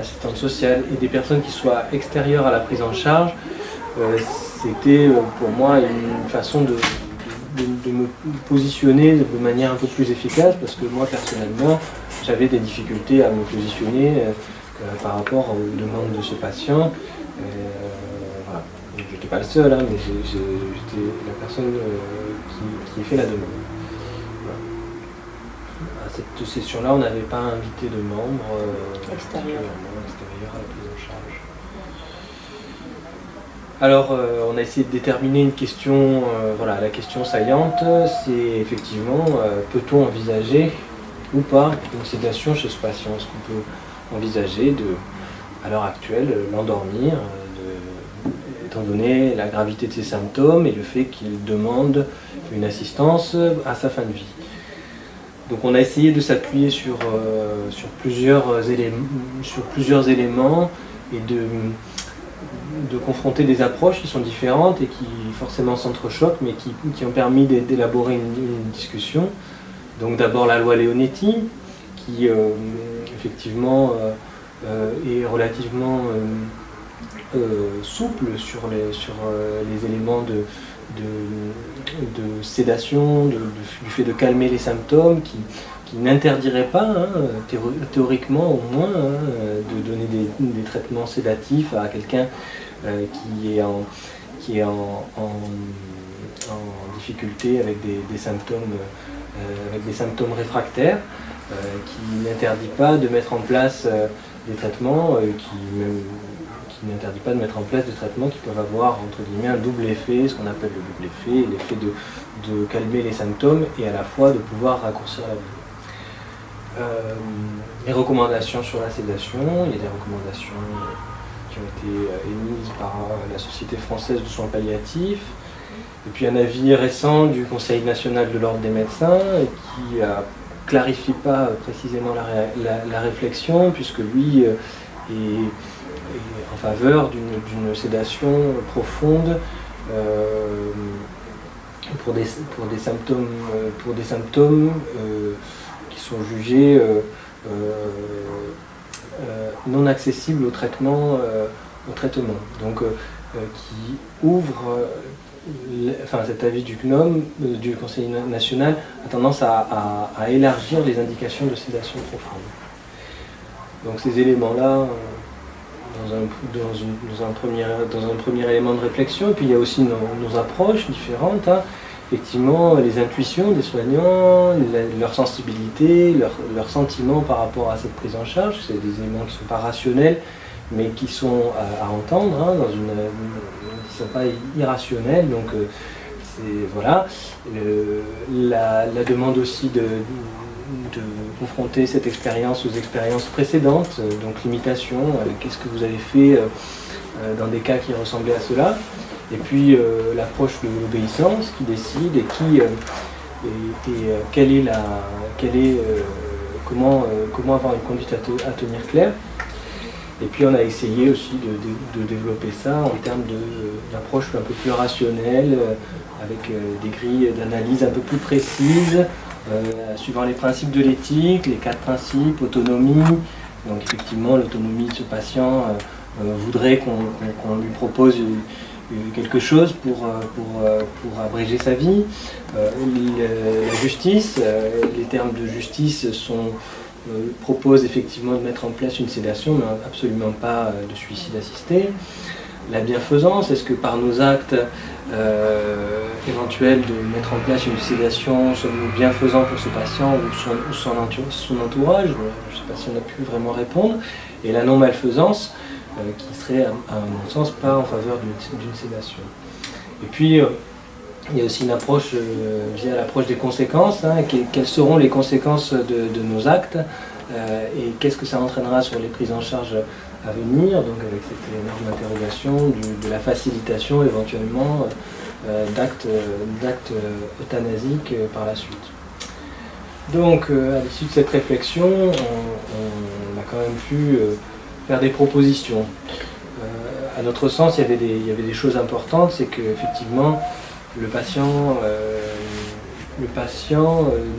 assistantes sociales, et des personnes qui soient extérieures à la prise en charge, c'était pour moi une façon de me positionner de manière un peu plus efficace, parce que moi personnellement j'avais des difficultés à me positionner par rapport aux demandes de ce patient. Voilà. Je n'étais pas le seul, hein, mais j'étais la personne qui a fait la demande. Voilà. À cette session-là, on n'avait pas invité de membres extérieurs à la prise en charge. Alors, on a essayé de déterminer une question, voilà, la question saillante, c'est effectivement, peut-on envisager ou pas une sédation chez ce patient? Est-ce qu'on peut envisager à l'heure actuelle, l'endormir, étant donné la gravité de ses symptômes et le fait qu'il demande une assistance à sa fin de vie? Donc on a essayé de s'appuyer sur plusieurs éléments et de confronter des approches qui sont différentes et qui forcément s'entrechoquent, mais qui ont permis d'élaborer une discussion. Donc d'abord la loi Leonetti, qui effectivement est relativement souple sur les éléments de sédation, du fait de calmer les symptômes, qui n'interdirait pas, hein, théoriquement au moins, hein, de donner des traitements sédatifs à quelqu'un qui est en difficulté avec des symptômes réfractaires, qui n'interdit pas de mettre en place des traitements, qui n'interdit pas de mettre en place des traitements qui peuvent avoir entre guillemets un double effet, ce qu'on appelle le double effet, l'effet de calmer les symptômes et à la fois de pouvoir raccourcir la vie. Les recommandations sur la sédation, il y a des recommandations qui ont été émises par la Société française de soins palliatifs, et puis un avis récent du Conseil national de l'ordre des médecins qui ne clarifie pas précisément la réflexion, puisque lui est en faveur d'une sédation profonde pour des symptômes qui sont jugés non accessibles au traitement. Donc qui ouvre, cet avis du CNOM, du Conseil national, a tendance à élargir les indications de sédation profonde. Donc ces éléments-là, dans un premier élément de réflexion, et puis il y a aussi nos approches différentes, hein. Effectivement, les intuitions des soignants, leur sensibilité, leurs sentiments par rapport à cette prise en charge, c'est des éléments qui ne sont pas rationnels, mais qui sont à entendre, hein, qui ne sont pas irrationnels. Donc voilà, la demande aussi de confronter cette expérience aux expériences précédentes, donc l'imitation, qu'est-ce que vous avez fait dans des cas qui ressemblaient à cela, et puis l'approche de l'obéissance qui décide et comment avoir une conduite à tenir claire. Et puis on a essayé aussi de développer ça en termes d'approche un peu plus rationnelle, avec des grilles d'analyse un peu plus précises, suivant les principes de l'éthique, les 4 principes, autonomie. Donc effectivement, l'autonomie de ce patient voudrait qu'on lui propose quelque chose pour abréger sa vie. La justice, les termes de justice sont propose effectivement de mettre en place une sédation, mais absolument pas de suicide assisté. La bienfaisance, est-ce que par nos actes éventuels de mettre en place une sédation, sommes-nous bienfaisants pour ce patient ou son entourage? Je ne sais pas si on a pu vraiment répondre. Et la non-malfaisance, qui serait, à mon sens, pas en faveur d'une sédation. Et puis, il y a aussi une approche via l'approche des conséquences. Quelles seront les conséquences de nos actes et qu'est-ce que ça entraînera sur les prises en charge à venir, donc avec cette énorme interrogation de la facilitation éventuellement d'actes euthanasiques par la suite. Donc à l'issue de cette réflexion, on a quand même pu faire des propositions. À notre sens, il y avait des choses importantes, c'est qu'effectivement le patient ne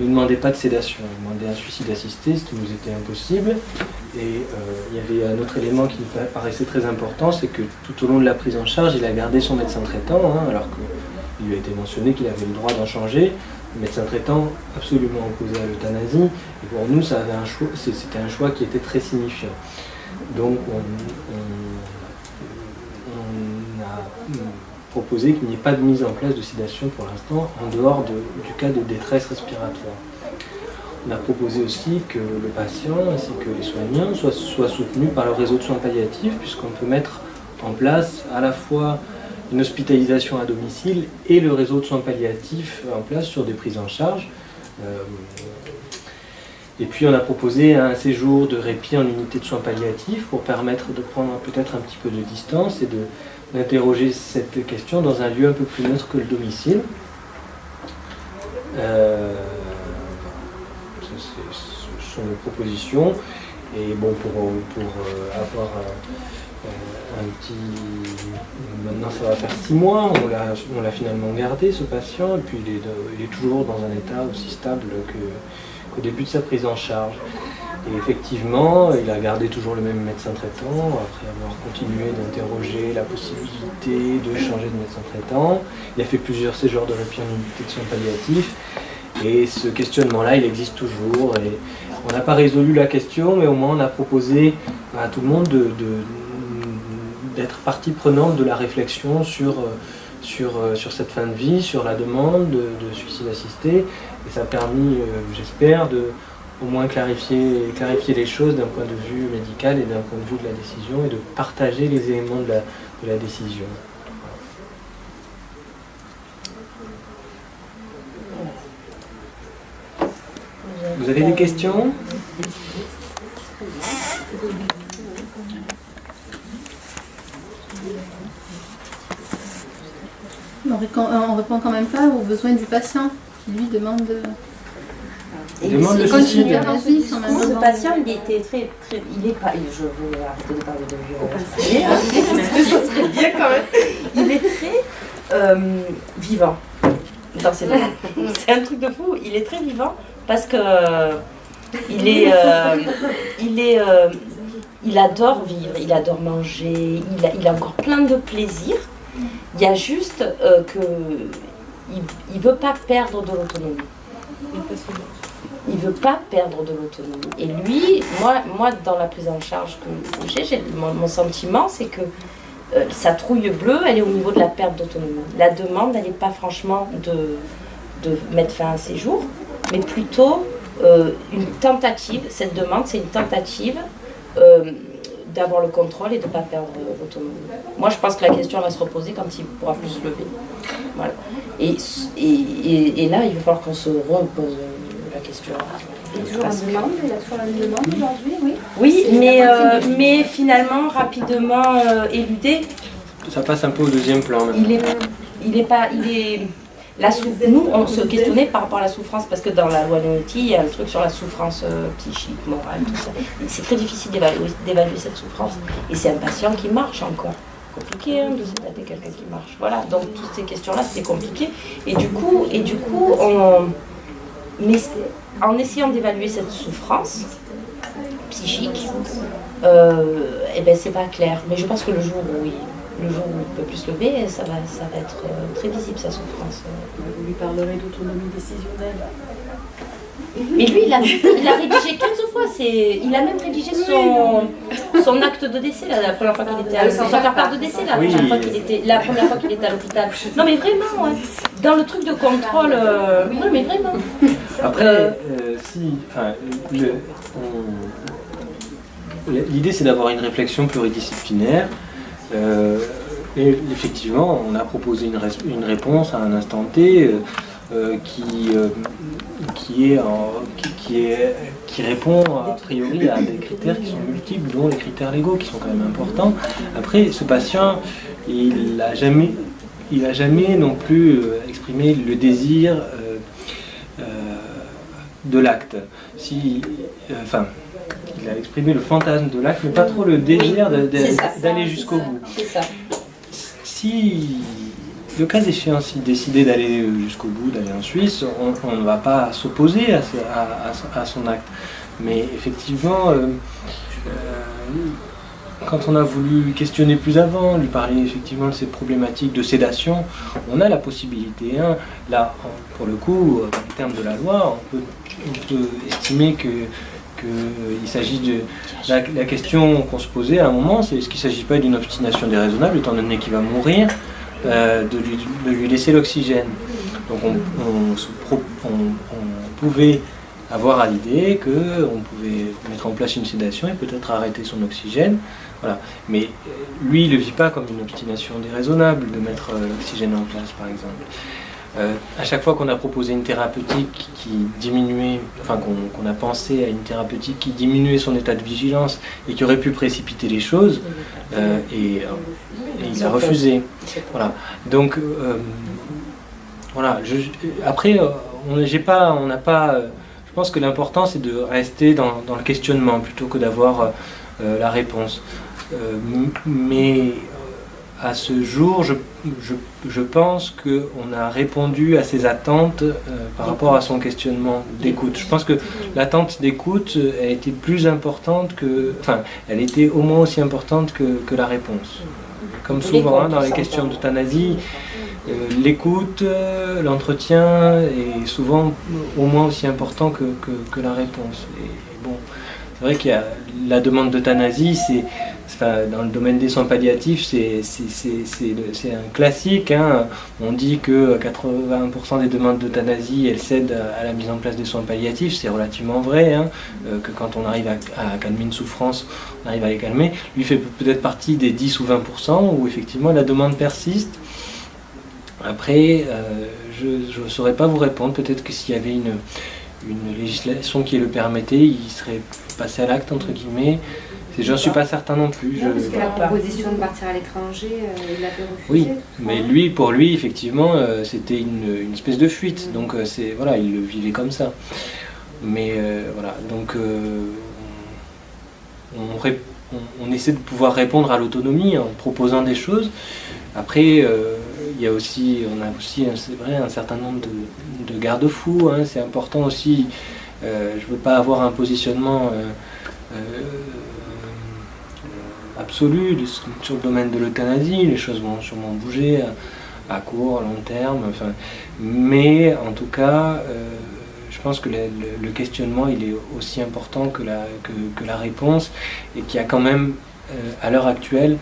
demandait pas de sédation, il demandait un suicide assisté, ce qui nous était impossible. Et il y avait un autre élément qui nous paraissait très important, c'est que tout au long de la prise en charge, il a gardé son médecin traitant, alors qu'il lui a été mentionné qu'il avait le droit d'en changer. Le médecin traitant absolument opposé à l'euthanasie. Et pour nous, c'était un choix qui était très signifiant. Donc on a proposé qu'il n'y ait pas de mise en place de sédation pour l'instant, en dehors du cas de détresse respiratoire. On a proposé aussi que le patient ainsi que les soignants soient soutenus par le réseau de soins palliatifs, puisqu'on peut mettre en place à la fois une hospitalisation à domicile et le réseau de soins palliatifs en place sur des prises en charge. Et puis on a proposé un séjour de répit en unité de soins palliatifs pour permettre de prendre peut-être un petit peu de distance et d'interroger cette question dans un lieu un peu plus neutre que le domicile. Ce sont nos propositions. Et bon, pour avoir un petit... Maintenant ça va faire 6 mois, on l'a finalement gardé ce patient, et puis il est toujours dans un état aussi stable qu'au début de sa prise en charge. Et effectivement, il a gardé toujours le même médecin traitant, après avoir continué d'interroger la possibilité de changer de médecin traitant. Il a fait plusieurs séjours de répit en unité de soins palliatifs, et ce questionnement-là, il existe toujours. Et on n'a pas résolu la question, mais au moins on a proposé à tout le monde d'être partie prenante de la réflexion sur cette fin de vie, sur la demande de suicide assisté. Et ça a permis, j'espère, au moins clarifier les choses d'un point de vue médical et d'un point de vue de la décision, et de partager les éléments de la décision. Vous avez des questions ? On répond quand même pas aux besoins du patient qui lui demande de... Demande le suicide. Ce patient, il était très, il est pas, je vais arrêter de parler de violence. Ça serait bien quand même. Il est très vivant dans ses demandes. C'est un truc de fou. Il est très vivant parce que il adore vivre, il adore manger, il a encore plein de plaisir. Il y a juste qu'il veut pas perdre de l'autonomie. Il veut pas perdre de l'autonomie. Et lui, moi dans la prise en charge que j'ai mon sentiment, c'est que sa trouille bleue, elle est au niveau de la perte d'autonomie. La demande, elle n'est pas franchement de mettre fin à un séjour, mais plutôt une tentative. Cette demande, c'est une tentative d'avoir le contrôle et de ne pas perdre l'autonomie. Moi, je pense que la question va se reposer quand il pourra plus se lever. Voilà. Et là, il va falloir qu'on se repose la question. Il est toujours en demande, il a toujours la même demande aujourd'hui, oui. Oui, mais finalement, rapidement éludé. Ça passe un peu au deuxième plan. Nous, on se questionnait par rapport à la souffrance, parce que dans la loi Noëti, il y a un truc sur la souffrance psychique, morale, tout ça. Et c'est très difficile d'évaluer cette souffrance. Et c'est un patient qui marche encore. Compliqué de sédater quelqu'un qui marche. Voilà, donc toutes ces questions-là, c'était compliqué. Et du coup, en essayant d'évaluer cette souffrance psychique, c'est pas clair. Mais je pense que le jour où il peut plus se lever, ça va être très visible, sa souffrance. Vous lui parlerez d'autonomie décisionnelle. Mais lui, il a rédigé 15 fois. Il a même rédigé son acte de décès la première fois qu'il était à l'hôpital. Son faire-part de décès la première fois qu'il était à l'hôpital. Non, mais vraiment, ouais. Dans le truc de contrôle, oui, mais vraiment. Après, l'idée c'est d'avoir une réflexion pluridisciplinaire. Et effectivement, on a proposé une réponse à un instant T qui répond a priori à des critères qui sont multiples, dont les critères légaux qui sont quand même importants. Après, ce patient, il a jamais non plus exprimé le désir de l'acte. Il a exprimé le fantasme de l'acte, mais pas trop le désir d'aller jusqu'au bout. C'est ça. Si le cas échéant, s'il décidait d'aller jusqu'au bout, d'aller en Suisse, on ne va pas s'opposer à son acte. Mais effectivement, quand on a voulu questionner plus avant, lui parler effectivement de ces problématiques de sédation, on a la possibilité. Là, pour le coup, en termes de la loi, on peut estimer qu'il s'agit de... La question qu'on se posait à un moment, c'est est-ce qu'il ne s'agit pas d'une obstination déraisonnable, étant donné qu'il va mourir, de lui laisser l'oxygène. Donc on pouvait avoir à l'idée qu'on pouvait mettre en place une sédation et peut-être arrêter son oxygène. Voilà. Mais lui, il ne le vit pas comme une obstination déraisonnable de mettre l'oxygène en place, par exemple. À chaque fois qu'on a proposé une thérapeutique qui diminuait, qu'on a pensé à une thérapeutique qui diminuait son état de vigilance et qui aurait pu précipiter les choses, et il a refusé. Voilà. Donc, voilà. Après, je pense que l'important c'est de rester dans le questionnement plutôt que d'avoir la réponse. Mais à ce jour, je pense qu'on a répondu à ses attentes par rapport à son questionnement d'écoute. Je pense que l'attente d'écoute a été plus importante elle était au moins aussi importante que la réponse. Comme souvent dans les questions d'euthanasie, l'écoute, l'entretien est souvent au moins aussi important que la réponse. Et bon, c'est vrai qu'il y a la demande d'euthanasie, dans le domaine des soins palliatifs, c'est un classique. On dit que 80% des demandes d'euthanasie, elles cèdent à la mise en place des soins palliatifs. C'est relativement vrai, que quand on arrive à calmer une souffrance, on arrive à les calmer. Lui fait peut-être partie des 10 ou 20% où effectivement la demande persiste. Après, je ne saurais pas vous répondre. Peut-être que s'il y avait une législation qui le permettait, il serait passé à l'acte, entre guillemets. J'en suis pas certain non plus. Parce que la proposition de partir à l'étranger, il l'avait refusé. Oui, mais pour lui, effectivement, c'était une espèce de fuite. Donc, il le vivait comme ça. Mais voilà, donc on essaie de pouvoir répondre à l'autonomie en proposant des choses. Après, on a aussi, c'est vrai, un certain nombre de garde-fous. C'est important aussi. Je ne veux pas avoir un positionnement absolu sur le domaine de l'euthanasie. Les choses vont sûrement bouger à court, à long terme. Mais en tout cas, je pense que le questionnement il est aussi important que la réponse, et qu'il y a quand même à l'heure actuelle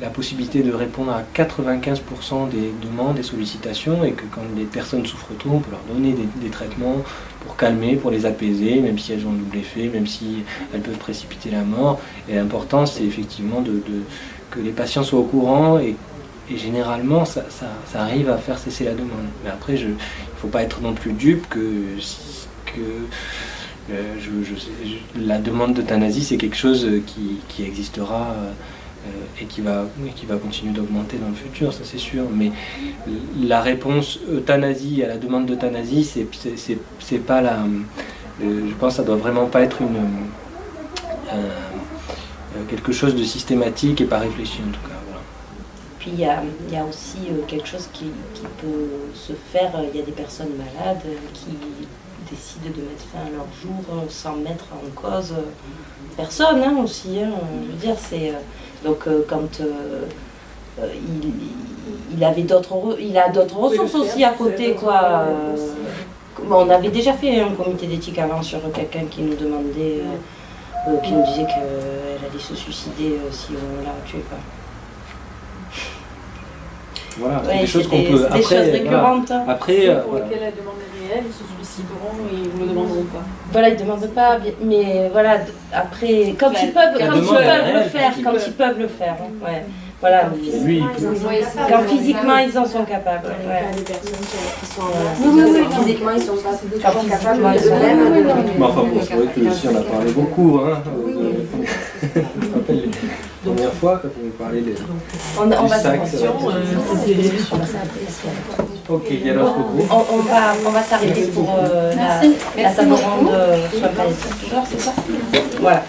la possibilité de répondre à 95% des demandes et sollicitations, et que quand les personnes souffrent trop, on peut leur donner des traitements pour calmer, pour les apaiser, même si elles ont double effet, même si elles peuvent précipiter la mort. Et l'important, c'est effectivement que les patients soient au courant, et généralement, ça arrive à faire cesser la demande. Mais après, il ne faut pas être non plus dupe la demande d'euthanasie, c'est quelque chose qui existera et qui va continuer d'augmenter dans le futur, ça c'est sûr. Mais la réponse euthanasie à la demande d'euthanasie, c'est pas je pense que ça doit vraiment pas être quelque chose de systématique et pas réfléchi en tout cas. Voilà. Puis il y a aussi quelque chose qui peut se faire. Il y a des personnes malades qui décident de mettre fin à leur jour sans mettre en cause personne aussi. Je veux dire, c'est donc quand il a d'autres ressources aussi à côté, quoi. Bon, on avait déjà fait un comité d'éthique avant sur quelqu'un qui nous demandait, qui nous disait qu'elle allait se suicider si on la tuait pas. Voilà, c'est Ouais, des choses qu'on des peut. Après, choses récurrentes. voilà. Après, Ceux pour voilà. lesquels la demande est réelle, ils se suicideront et ils ne le demanderont pas. Voilà, ils ne demandent pas, mais voilà, après, quand ils peuvent, La quand ils demande est peuvent le réelle, faire, quand ils peuvent le faire. Hein, ouais. Voilà. Lui, il peut. Quand physiquement ils en sont capables. Il y Ouais. a des personnes qui sont Oui, physiquement, ils sont pas Quand toujours capables physiquement, ils sont eux-mêmes de. Mais enfin bon, c'est vrai que ici on a parlé beaucoup, hein. Je me rappelle les premières fois quand on nous parlait des. On va sac, Ok, il y a l'autre groupe. on va s'arrêter pour la table ronde soins palliatifs. Toujours, c'est ça. Voilà.